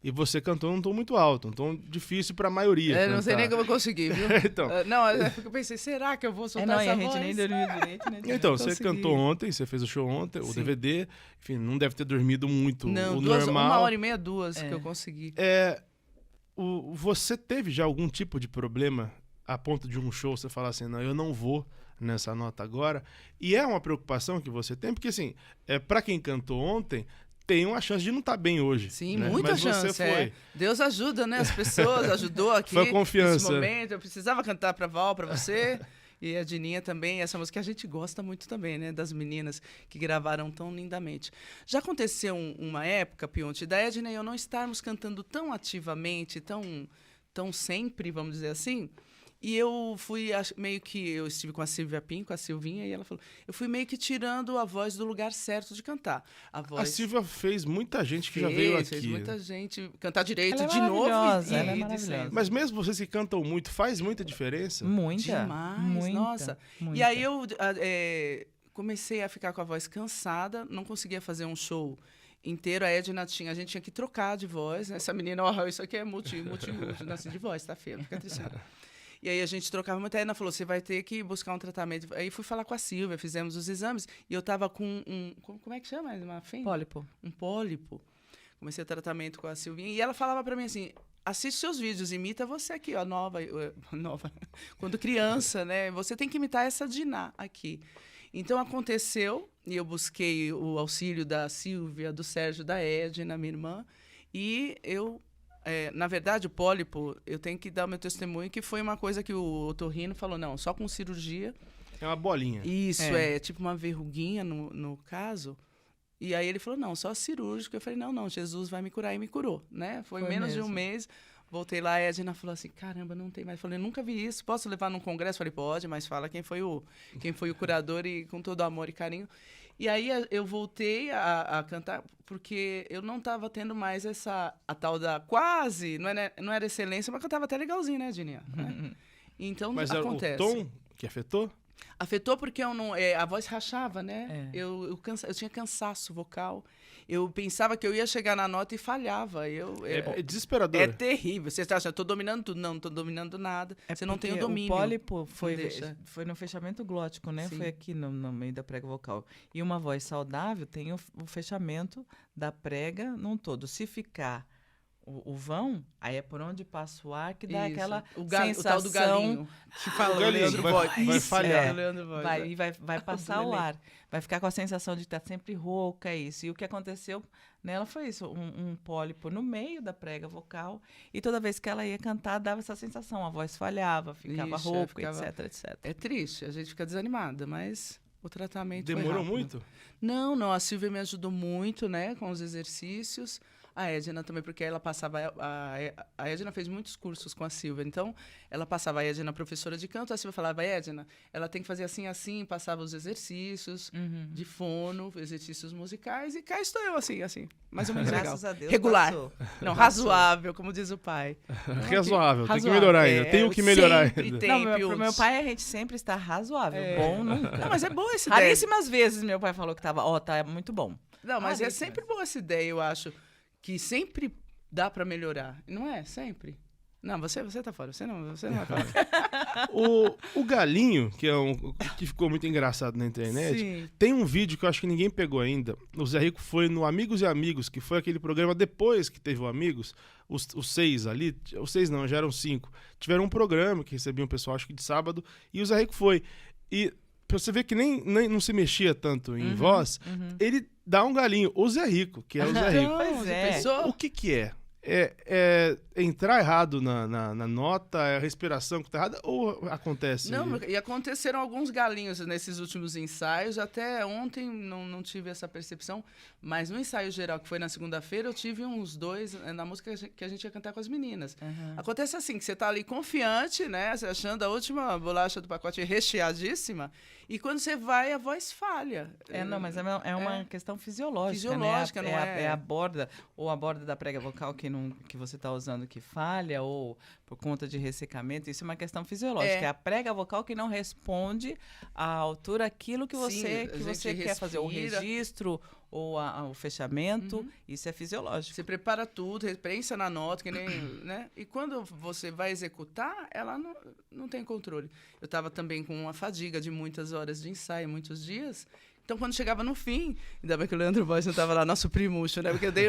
E você cantou num tom muito alto, um tom difícil pra maioria. Não sei nem como eu consegui, viu? Então. Não, é porque eu pensei, será que eu vou soltar essa voz? A gente nem dormiu direito, né? Então, você cantou ontem, você fez o show ontem, o DVD, enfim, não deve ter dormido muito, não, o normal. 1h30, 2 que eu consegui. Você teve já algum tipo de problema a ponto de um show você falar assim, não, eu não vou nessa nota agora? E é uma preocupação que você tem? Porque, assim, pra quem cantou ontem, tem uma chance de não estar bem hoje. Sim, né? muita Mas chance. você foi. Deus ajuda, né? As pessoas, ajudou aqui Foi confiança. nesse momento. Eu precisava cantar pra Val, pra você. E a Dininha também, essa música a gente gosta muito também, né? Das meninas que gravaram tão lindamente. Já aconteceu uma época, Pionte, da Edna e eu não estarmos cantando tão ativamente, tão sempre, vamos dizer assim. E eu fui meio que... Eu estive com a Silvia Pim, com a Silvinha, e ela falou... Eu fui meio que tirando a voz do lugar certo de cantar. A Silvia fez muita gente que já veio aqui. Fez muita gente cantar direito ela é de novo. Ela é maravilhosa. Mas mesmo vocês que cantam muito, faz muita diferença? Muita. Demais, nossa. Muita. E aí eu comecei a ficar com a voz cansada, não conseguia fazer um show inteiro. A Edna a gente tinha que trocar de voz. Né? Essa menina, isso aqui é multi-uso, nasci de voz, tá feio, fica triste. E aí a gente trocava muito. A Edna falou, você vai ter que buscar um tratamento. Aí fui falar com a Silvia, fizemos os exames. E eu estava com como é que chama? Uma fêmea? Pólipo. Um pólipo. Comecei o tratamento com a Silvinha. E ela falava para mim assim, assiste seus vídeos, imita você aqui, ó, nova. Quando criança, né? Você tem que imitar essa Diná aqui. Então aconteceu, e eu busquei o auxílio da Silvia, do Sérgio, da Edna, minha irmã. E eu... na verdade, o pólipo, eu tenho que dar o meu testemunho, que foi uma coisa que o otorrino falou, não, só com cirurgia. É uma bolinha. Isso, tipo uma verruguinha no caso. E aí ele falou, não, só cirúrgico. Eu falei, não, Jesus vai me curar. E me curou, né? Foi menos mesmo. De um mês. Voltei lá, a Edna falou assim, caramba, não tem mais. Eu falei, nunca vi isso, posso levar num congresso? Eu falei, pode, mas fala quem foi o curador e com todo amor e carinho. E aí eu voltei a cantar, porque eu não estava tendo mais a tal da quase, não era excelência, mas cantava até legalzinho, né, Dininha? Então, mas acontece. Mas era o tom que afetou? Afetou porque eu não, a voz rachava, né? Eu tinha cansaço vocal. Eu pensava que eu ia chegar na nota e falhava. É desesperador. É terrível. Você está achando, eu estou dominando tudo. Não, não estou dominando nada. Você não tem o domínio. O pólipo foi no fechamento glótico, né? Sim. Foi aqui no meio da prega vocal. E uma voz saudável tem o fechamento da prega num todo. Se ficar o vão, aí é por onde passa o ar que dá aquela sensação... O tal do galinho. Que fala, o Leandro vai falhar. Vai passar o ar. Vai ficar com a sensação de estar sempre rouca, isso. E o que aconteceu nela foi isso, um pólipo no meio da prega vocal. E toda vez que ela ia cantar, dava essa sensação. A voz falhava, ficava rouca, etc. É triste, a gente fica desanimada, mas o tratamento demorou muito? Não, a Silvia me ajudou muito, né, com os exercícios. A Edna também, porque ela passava... A Edna fez muitos cursos com a Silvia. Então, ela passava a Edna professora de canto. A Silvia falava, Edna, ela tem que fazer assim, passava os exercícios de fono, exercícios musicais. E cá estou eu, assim. Mais ou menos legal. Graças a Deus, regular. Passou. Não, razoável, como diz o pai. Razoável, tem que melhorar ainda. Tenho que melhorar ainda. Pro meu pai, a gente sempre está razoável. Bom nunca. Não, mas é boa essa ideia. Raríssimas vezes meu pai falou que tá muito bom. Não, mas é sempre boa essa ideia, eu acho. Que sempre dá para melhorar. Não é? Sempre. Não, você tá fora. Você não vai falar. O Galinho, que ficou muito engraçado na internet, Sim. Tem um vídeo que eu acho que ninguém pegou ainda. O Zé Rico foi no Amigos e Amigos, que foi aquele programa depois que teve o Amigos. Os 6 ali, os 6 não, já eram 5. Tiveram um programa que recebiam um pessoal, acho que de sábado, e o Zé Rico foi. E pra você ver que nem não se mexia tanto em voz, ele dá um galinho. O Zé Rico, que é o Zé Rico. Pois é. O que é? É entrar errado na nota, é a respiração que tá errada, ou acontece? Não, e aconteceram alguns galinhos nesses últimos ensaios. Até ontem não tive essa percepção, mas no ensaio geral, que foi na segunda-feira, eu tive uns 2 na música que a gente ia cantar com as meninas. Acontece assim, que você tá ali confiante, né? Você achando a última bolacha do pacote recheadíssima, e quando você vai, a voz falha. Mas é uma questão fisiológica, fisiológica, né? não é? É a borda, ou a borda da prega vocal que você está usando que falha, ou por conta de ressecamento. Isso é uma questão fisiológica. É a prega vocal que não responde à altura aquilo que você quer fazer. O registro, ou o fechamento, isso é fisiológico. Você prepara tudo, pensa na nota, que nem, né? E quando você vai executar, ela não tem controle. Eu estava também com uma fadiga de muitas horas de ensaio, muitos dias. Então, quando chegava no fim, ainda bem que o Leandro Bois não estava lá, nosso primucho, né? Porque eu dei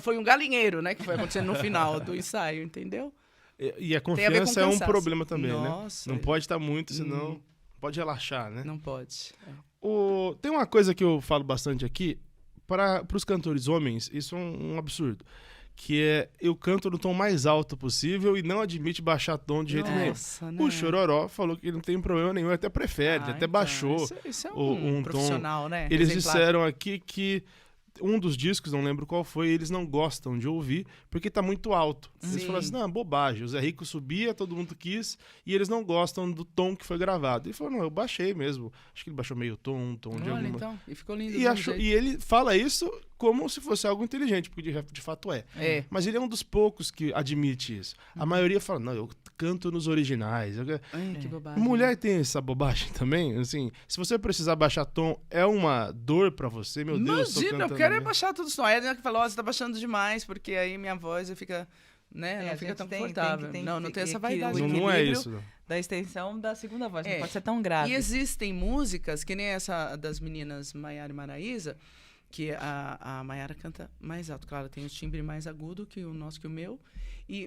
foi um galinheiro, né? Que foi acontecendo no final do ensaio, entendeu? E a confiança é um problema também, Nossa, né? Não pode estar muito, senão pode relaxar, né? Não pode. Tem uma coisa que eu falo bastante aqui, para os cantores homens, isso é um absurdo, que é eu canto no tom mais alto possível e não admite baixar tom de jeito nenhum. Né? O Chororó falou que ele não tem problema nenhum, ele até prefere, ele até baixou isso é um profissional, tom. né? Eles exemplar. disseram aqui que um dos discos, não lembro qual foi, eles não gostam de ouvir porque tá muito alto. Eles falaram assim, não, bobagem, o Zé Rico subia, todo mundo quis, e eles não gostam do tom que foi gravado. Ele falou, não, eu baixei mesmo. Acho que ele baixou meio tom, um tom de alguma... então, e ficou lindo. E ele fala isso como se fosse algo inteligente, porque de fato é. Mas ele é um dos poucos que admite isso. A maioria fala, não, eu canto nos originais. Que bobagem. Mulher tem essa bobagem também, assim, se você precisar baixar tom, é uma dor pra você, meu Deus. Imagina, eu quero baixar tudo isso. Aí a que falou, você tá baixando demais, porque aí minha voz fica, né, não fica tão confortável. Não tem essa vaidade. Não é isso. Não. Da extensão da segunda voz, não pode ser tão grave. E existem músicas, que nem essa das meninas Maiara e Maraísa, que a Maiara canta mais alto. Claro, tem o timbre mais agudo que o nosso, que o meu.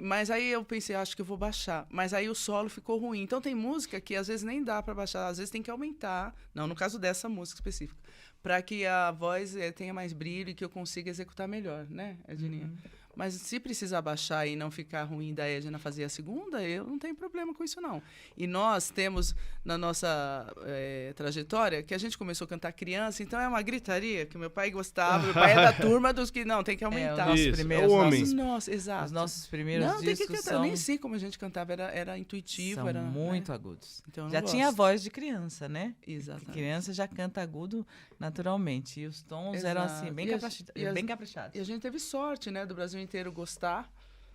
Mas aí eu pensei, acho que eu vou baixar. Mas aí o solo ficou ruim. Então tem música que às vezes nem dá para baixar, às vezes tem que aumentar. Não, no caso dessa música específica. Para que a voz tenha mais brilho e que eu consiga executar melhor, né, Edninha? Mas se precisar baixar e não ficar ruim da Edna fazer a segunda, eu não tenho problema com isso, não. E nós temos, na nossa trajetória, que a gente começou a cantar criança, então é uma gritaria, que meu pai gostava, meu pai é da turma dos que, não, tem que aumentar. Os primeiros homem. Exato. Os nossos primeiros discos tem que cantar, eu nem sei como a gente cantava, era intuitivo. São era muito agudos. Então, já tinha a voz de criança, né? Exatamente. Criança já canta agudo naturalmente, e os tons eram assim, bem caprichados. E a gente teve sorte, né, do Brasil inteiro gostar,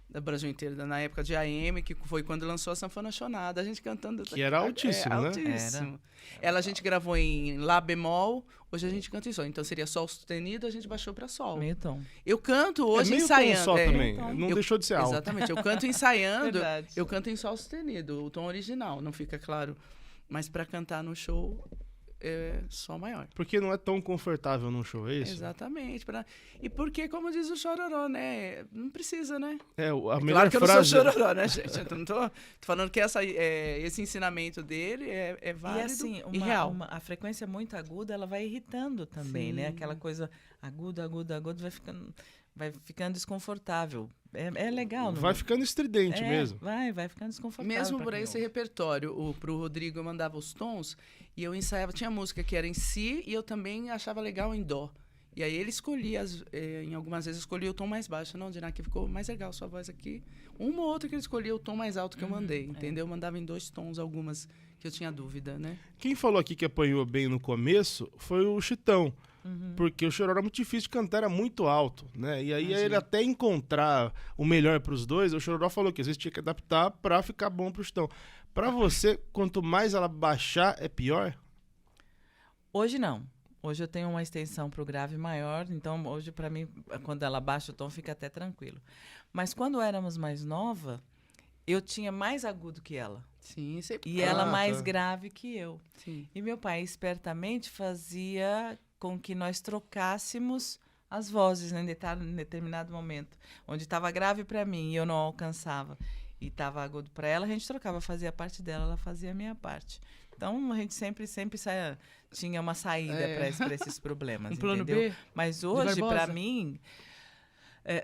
do Brasil inteiro, na época de AM, que foi quando lançou a Sanfona Chonada, a gente cantando... Que era altíssimo, né? Altíssimo. Ela a gente gravou em Lá bemol, hoje a gente canta em Sol. Então seria Sol sustenido, a gente baixou para Sol. Meio tom. Eu canto hoje meio ensaiando. Tom só também, não deixou de ser alto. Exatamente, eu canto ensaiando, eu canto em Sol sustenido, o tom original, não fica claro. Mas para cantar no show... Sol maior. Porque não é tão confortável num show, é isso? Exatamente. E porque, como diz o Chororó, né? Não precisa, né? A melhor claro que frase... eu não sou Chororó, né, gente? Eu não tô falando que esse ensinamento dele é válido e, assim, e real. A frequência muito aguda, ela vai irritando também, né? Aquela coisa aguda, vai ficando desconfortável. É legal. Não? Vai ficando estridente mesmo. Vai ficando desconfortável. Mesmo por esse repertório, pro Rodrigo eu mandava os tons e eu ensaiava. Tinha música que era em si e eu também achava legal em dó. E aí ele escolhia, em algumas vezes escolhia o tom mais baixo. Não, Diná, que ficou mais legal a sua voz aqui. Uma ou outra que ele escolhia o tom mais alto que eu mandei, entendeu? Eu mandava em 2 tons algumas que eu tinha dúvida, né? Quem falou aqui que apanhou bem no começo foi o Chitão. Porque o Chororó era muito difícil de cantar, era muito alto, né? E aí ele até encontrar o melhor para os dois, o Chororó falou que às vezes tinha que adaptar para ficar bom pro Chitão. Para você, quanto mais ela baixar, é pior? Hoje não. Hoje eu tenho uma extensão pro grave maior, então hoje para mim, quando ela baixa o tom, fica até tranquilo. Mas quando éramos mais nova, eu tinha mais agudo que ela. Sim, sempre. E ela mais grave que eu. Sim. E meu pai espertamente fazia com que nós trocássemos as vozes, né, em determinado momento. Onde estava grave para mim e eu não alcançava, e estava agudo para ela, a gente trocava, fazia a parte dela, ela fazia a minha parte. Então, a gente sempre tinha uma saída para esses problemas, plano entendeu? B? Mas hoje, para mim...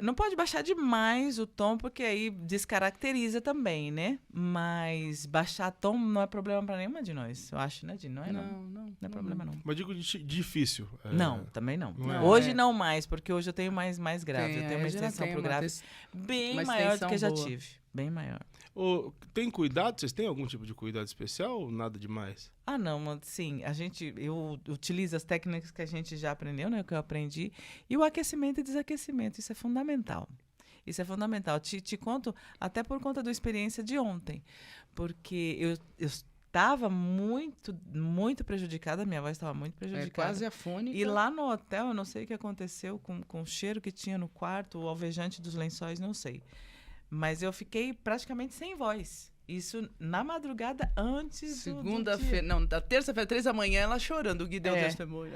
não pode baixar demais o tom, porque aí descaracteriza também, né? Mas baixar tom não é problema para nenhuma de nós, eu acho, né, Dino? Não é problema, não. Mas digo difícil. Não, também não. Não hoje não mais, porque hoje eu tenho mais grave. Eu tenho uma extensão pro grave bem maior do que já tive. Bem maior. Tem cuidado? Vocês têm algum tipo de cuidado especial ou nada demais? Não, sim. Eu utilizo as técnicas que a gente já aprendeu, né? Que eu aprendi. E o aquecimento e desaquecimento, isso é fundamental. Isso é fundamental. Te conto até por conta da experiência de ontem. Porque eu Tava muito, muito prejudicada, minha voz estava muito prejudicada. Quase afônica. E lá no hotel, eu não sei o que aconteceu com o cheiro que tinha no quarto, o alvejante dos lençóis, não sei. Mas eu fiquei praticamente sem voz. Isso na madrugada antes Segunda-feira, não, da terça-feira, 3 da manhã, ela chorando, o Gui deu testemunho.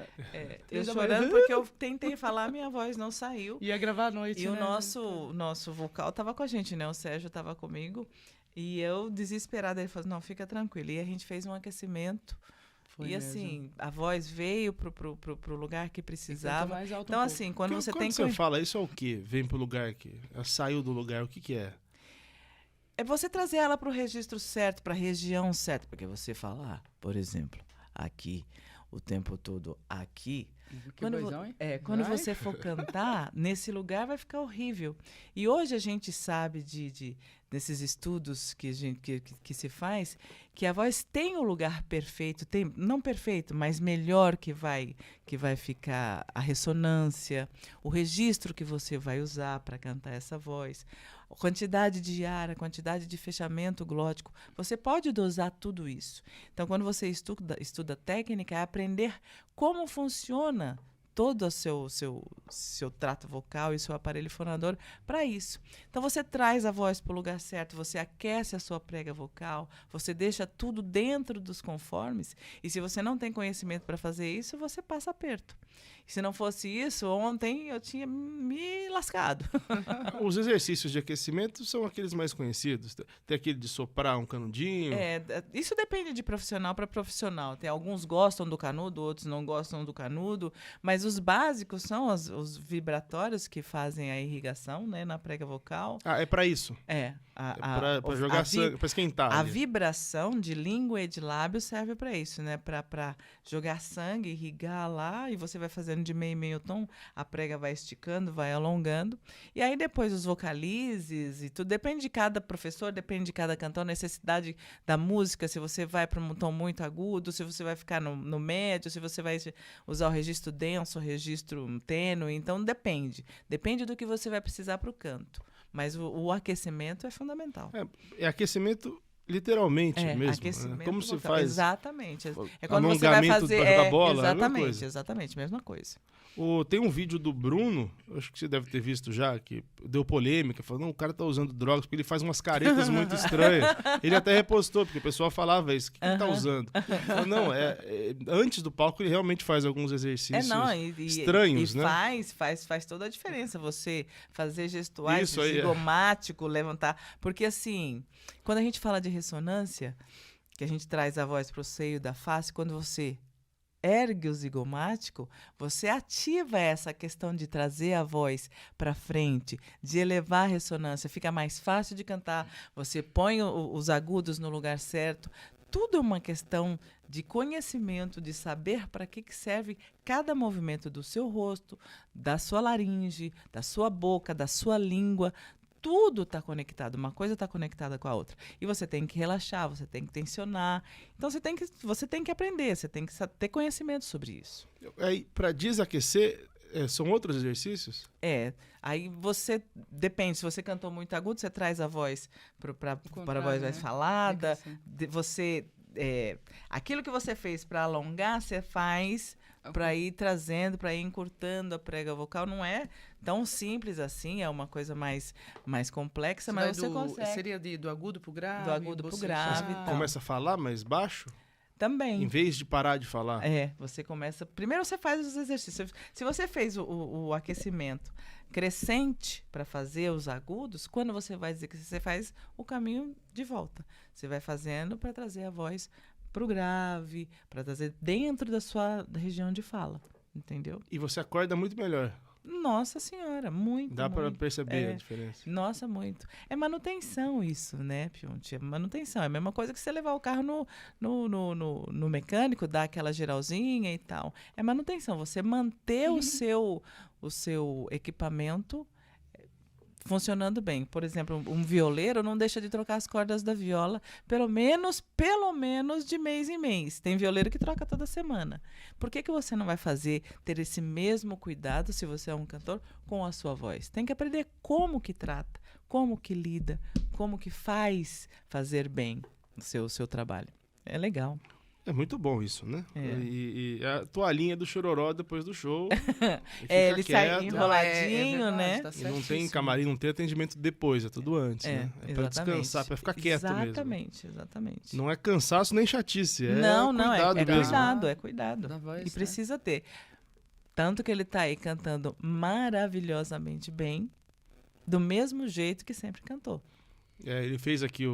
Eu chorando porque eu tentei falar, minha voz não saiu. Ia gravar à noite, E né? o nosso vocal estava com a gente, né? O Sérgio estava comigo. E eu, desesperada, ele falou, não, fica tranquilo. E a gente fez um aquecimento. Foi e mesmo. assim, a voz veio pro lugar que precisava. Mais alto Então, assim, quando você tem... Quando você fala isso é o quê? Vem pro lugar que... Ela saiu do lugar, o que é? É você trazer ela para o registro certo, para a região certa. Porque você falar, por exemplo, aqui, o tempo todo aqui... Quando você for cantar, nesse lugar vai ficar horrível. E hoje a gente sabe desses estudos que se faz, que a voz tem um lugar perfeito, não perfeito, mas melhor que vai ficar a ressonância, o registro que você vai usar para cantar essa voz, a quantidade de ar, a quantidade de fechamento glótico. Você pode dosar tudo isso. Então, quando você estuda técnica, é aprender como funciona todo o seu trato vocal e seu aparelho fonador para isso. Então, você traz a voz para o lugar certo, você aquece a sua prega vocal, você deixa tudo dentro dos conformes, e se você não tem conhecimento para fazer isso, você passa aperto. E se não fosse isso, ontem eu tinha me lascado. Os exercícios de aquecimento são aqueles mais conhecidos. Tem aquele de soprar um canudinho. Isso depende de profissional para profissional. Tem alguns gostam do canudo, outros não gostam do canudo, mas os básicos são os vibratórios que fazem a irrigação, né, na prega vocal. É para isso? Para jogar sangue, para esquentar. A vibração de língua e de lábio serve para isso, né? Para jogar sangue, irrigar lá, e você vai fazendo de meio em meio tom, a prega vai esticando, vai alongando. E aí depois os vocalizes e tudo, depende de cada professor, depende de cada cantor, necessidade da música, se você vai para um tom muito agudo, se você vai ficar no médio, se você vai usar o registro denso, o registro tênue, então depende. Depende do que você vai precisar para o canto. Mas o aquecimento é fundamental. É aquecimento literalmente mesmo. Aquecimento Como se faz? Exatamente. É quando você vai fazer para jogar bola, exatamente, mesma coisa. Tem um vídeo do Bruno, acho que você deve ter visto já, que deu polêmica, falou, não, o cara tá usando drogas porque ele faz umas caretas muito estranhas. Ele até repostou, porque o pessoal falava isso, o que ele tá usando? Falou, não, antes do palco ele realmente faz alguns exercícios estranhos, né? Faz toda a diferença você fazer gestuais, isso aí, zigomático, levantar, porque assim, quando a gente fala de ressonância, que a gente traz a voz pro seio da face, quando você ergue o zigomático, você ativa essa questão de trazer a voz para frente, de elevar a ressonância, fica mais fácil de cantar, você põe os agudos no lugar certo. Tudo é uma questão de conhecimento, de saber para que serve cada movimento do seu rosto, da sua laringe, da sua boca, da sua língua. Tudo está conectado, uma coisa está conectada com a outra. E você tem que relaxar, você tem que tensionar. Então você tem que aprender, você tem que ter conhecimento sobre isso. Aí, para desaquecer, são outros exercícios? Aí você, depende, se você cantou muito agudo, você traz a voz para a voz mais falada. Aquilo que você fez para alongar, você faz para ir trazendo, para ir encurtando a prega vocal. Não é tão simples assim, é uma coisa mais complexa, mas você consegue. Seria do agudo pro grave? Do agudo pro grave. Começa a falar mais baixo? Também. Em vez de parar de falar? Você começa... Primeiro você faz os exercícios. Se você fez o aquecimento crescente para fazer os agudos, quando você vai dizer que você faz o caminho de volta. Você vai fazendo para trazer a voz pro grave, para trazer dentro da sua região de fala, entendeu? E você acorda muito melhor. Nossa senhora, muito. Dá para perceber a diferença. Nossa, muito. É manutenção isso, né, Pionte? É manutenção. É a mesma coisa que você levar o carro no mecânico, dar aquela geralzinha e tal. É manutenção. Você manter o seu equipamento funcionando bem. Por exemplo, um violeiro não deixa de trocar as cordas da viola pelo menos de mês em mês. Tem violeiro que troca toda semana. Por que você não vai ter esse mesmo cuidado, se você é um cantor, com a sua voz? Tem que aprender como que trata, como que lida, como que faz fazer bem o seu trabalho. É legal. É muito bom isso, né? É. E a toalhinha do Chororó depois do show. Ele sai quieto. enroladinho, verdade, né? tá E não tem certíssimo. camarim, não tem atendimento depois, é tudo antes, né? É pra descansar, pra ficar quieto mesmo. Exatamente. Não é cansaço nem chatice, é não, cuidado é mesmo. cuidado, é cuidado. Da voz, E né? precisa ter. Tanto que ele tá aí cantando maravilhosamente bem, do mesmo jeito que sempre cantou. Ele fez aqui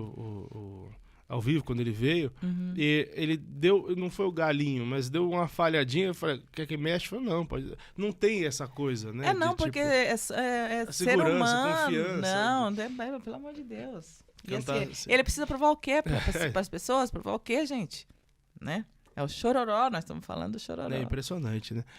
ao vivo, quando ele veio, Uhum. e ele deu, não foi o galinho, mas deu uma falhadinha. Eu falei, quer que mexe? Eu falei, não, pode. Não tem essa coisa, né? Não, de, porque tipo, é ser segurança, humano. confiança. Não, pelo amor de Deus. E Cantar assim, assim. ele precisa provar o quê para as pessoas? Provar o quê, gente? Né? É o Chororó, nós estamos falando do Chororó. É impressionante, né?